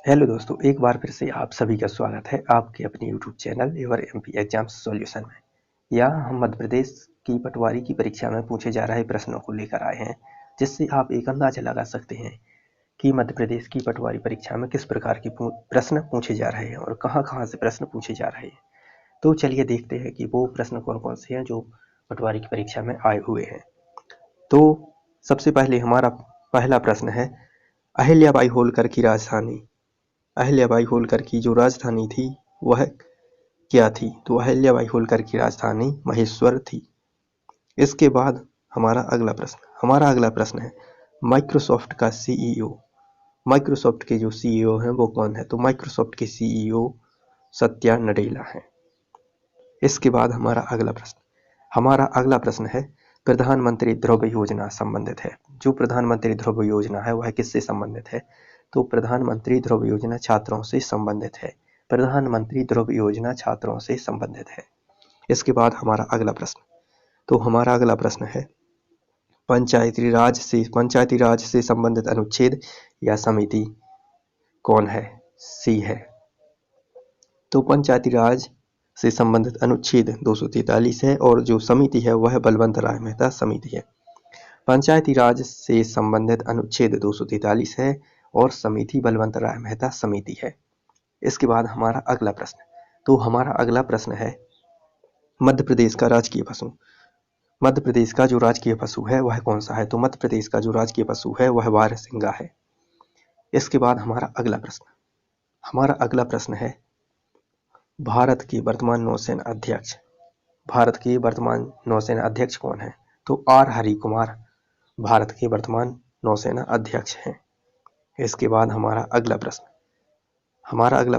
Hello दोस्तों, एक बार फिर से आप सभी का स्वागत है आपके अपने YouTube channel your MP exams solution में। यहाँ हम मध्य प्रदेश की पटवारी की परीक्षा में पूछे जा रहे प्रश्नों को लेकर आए हैं, जिससे आप एक अंदाजा लगा सकते हैं कि मध्य प्रदेश की पटवारी परीक्षा में किस प्रकार के प्रश्न पूछे जा रहे हैं और कहाँ से प्रश्न पूछे जा रहे हैं। तो चलिए देखते हैं कि वो प्रश्न कौन कौन से हैं जो पटवारी की परीक्षा में आए हुए हैं। तो सबसे पहले हमारा पहला प्रश्न है, अहिल्याबाई होलकर की राजधानी अहिल्याबाई होलकर की जो राजधानी थी वह क्या थी? तो अहिल्याबाई होलकर की राजधानी महेश्वर थी। इसके बाद हमारा अगला प्रश्न है, माइक्रोसॉफ्ट का सीईओ माइक्रोसॉफ्ट के जो सीईओ हैं वो कौन है? तो माइक्रोसॉफ्ट के सीईओ सत्या नडेला हैं। इसके बाद हमारा अगला प्रश्न है, प्रधानमंत्री ध्रुव योजना संबंधित है। जो प्रधानमंत्री ध्रुव योजना है वह किससे संबंधित है? तो प्रधानमंत्री ध्रुव योजना छात्रों से संबंधित है। प्रधानमंत्री ध्रुव योजना छात्रों से संबंधित है। इसके बाद हमारा अगला प्रश्न है, पंचायती राज से संबंधित अनुच्छेद या समिति कौन है? सी है। तो पंचायती राज से संबंधित अनुच्छेद 243 है और जो समिति है वह बलवंत राय मेहता समिति है। पंचायती राज से संबंधित अनुच्छेद 243 है और समिति बलवंत राय मेहता समिति है। इसके बाद हमारा अगला प्रश्न है, मध्य प्रदेश का राजकीय पशु मध्य प्रदेश का जो राजकीय पशु है वह कौन सा है? तो मध्य प्रदेश का जो राजकीय पशु है वह बारहसिंगा है। इसके बाद हमारा अगला प्रश्न है, भारत के वर्तमान नौसेना अध्यक्ष कौन है? तो आर हरि कुमार भारत के वर्तमान नौसेना अध्यक्ष हैं। इसके बाद हमारा अगला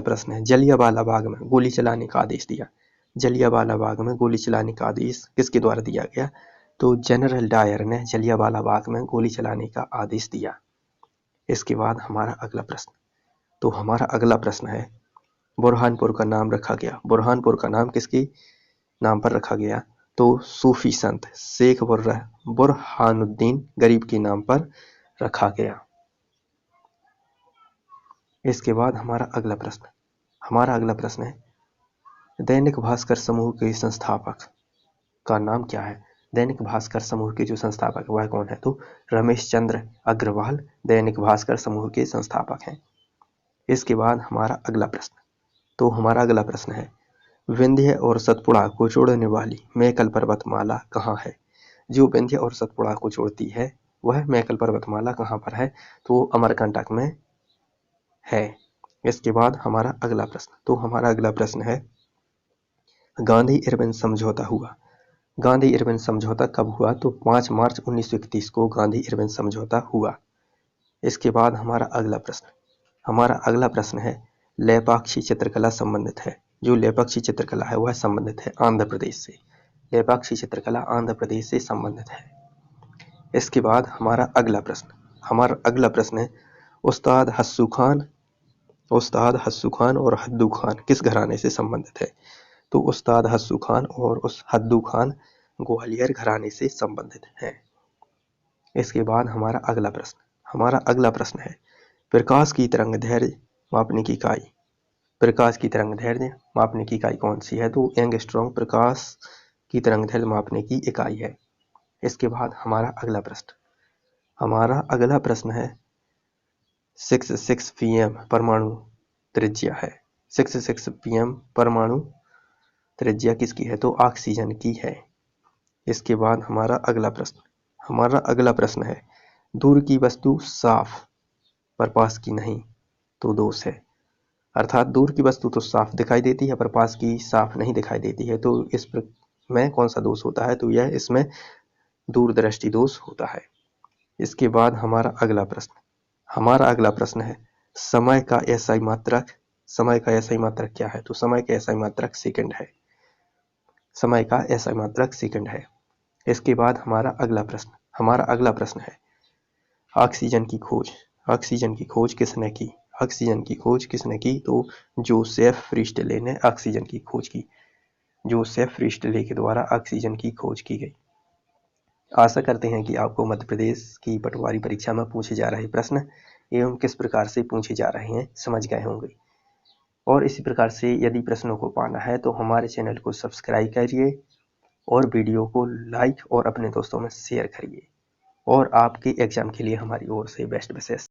प्रश्न है, जलियांवाला बाग में गोली चलाने का आदेश दिया। जलियांवाला बाग में गोली चलाने का आदेश किसके द्वारा दिया गया? तो जनरल डायर ने जलियांवाला बाग में गोली चलाने का आदेश दिया। इसके बाद हमारा अगला प्रश्न है, बुरहानपुर का नाम रखा गया। बुरहानपुर का नाम किसके नाम पर रखा गया? तो सूफी संत शेख बुरहानुद्दीन गरीब के नाम पर रखा गया। इसके बाद हमारा अगला प्रश्न है, दैनिक भास्कर समूह के संस्थापक का नाम क्या है? दैनिक भास्कर समूह के जो संस्थापक वह कौन है? तो रमेश चंद्र अग्रवाल दैनिक भास्कर समूह के संस्थापक हैं। इसके बाद हमारा अगला प्रश्न है, विंध्य और सतपुड़ा को जोड़ने वाली मैकल पर्वतमाला कहाँ है? जो विंध्य और सतपुड़ा को जोड़ती है वह मैकल पर्वतमाला कहाँ पर है? तो अमरकंटक में है। इसके बाद हमारा अगला प्रश्न है, गांधी इरविन समझौता हुआ। गांधी इरविन समझौता कब हुआ? तो 5 मार्च 1931 को गांधी इरविन समझौता हुआ। इसके बाद हमारा अगला प्रश्न है, लेपाक्षी चित्रकला संबंधित है। जो लेपाक्षी चित्रकला है वह संबंधित है आंध्र प्रदेश से। लेपाक्षी चित्रकला आंध्र प्रदेश से संबंधित है। इसके बाद हमारा अगला प्रश्न है, उस्ताद हस्सू खान और हद्दू खान किस घराने से संबंधित है? तो उस्ताद हस्सू खान और उस हद्दू खान ग्वालियर घराने से संबंधित हैं। इसके बाद हमारा अगला प्रश्न है, प्रकाश की तरंग दैर्ध्य मापने की इकाई कौन सी है? तो एंगस्ट्रॉम प्रकाश की तरंग दैर्ध्य मापने की इकाई है। इसके बाद हमारा अगला प्रश्न है, 66 pm परमाणु त्रिज्या है। 66 pm परमाणु त्रिज्या किसकी है? तो ऑक्सीजन की है। इसके बाद हमारा अगला प्रश्न है, दूर की वस्तु साफ पर पास की नहीं तो दोष है। अर्थात दूर की वस्तु तो साफ दिखाई देती है पर पास की साफ नहीं दिखाई देती है, तो में कौन सा दोष होता है? तो यह इसमें दूरदृष्टि दोष होता है। इसके बाद हमारा अगला प्रश्न है, समय का एसआई मात्रक क्या है? तो समय का एसआई मात्रक सेकंड है। इसके बाद हमारा अगला प्रश्न है, ऑक्सीजन की खोज किसने की? तो जोसेफ प्रीस्टले ने ऑक्सीजन की खोज की। जोसेफ प्रीस्टले के द्वारा ऑक्सीजन की खोज की गई। आशा करते हैं कि आपको मध्य प्रदेश की पटवारी परीक्षा में पूछे जा रहे प्रश्न एवं किस प्रकार से पूछे जा रहे हैं समझ गए होंगे। और इसी प्रकार से यदि प्रश्नों को पाना है तो हमारे चैनल को सब्सक्राइब करिए और वीडियो को लाइक और अपने दोस्तों में शेयर करिए। और आपके एग्जाम के लिए हमारी ओर से बेस्ट विशेष।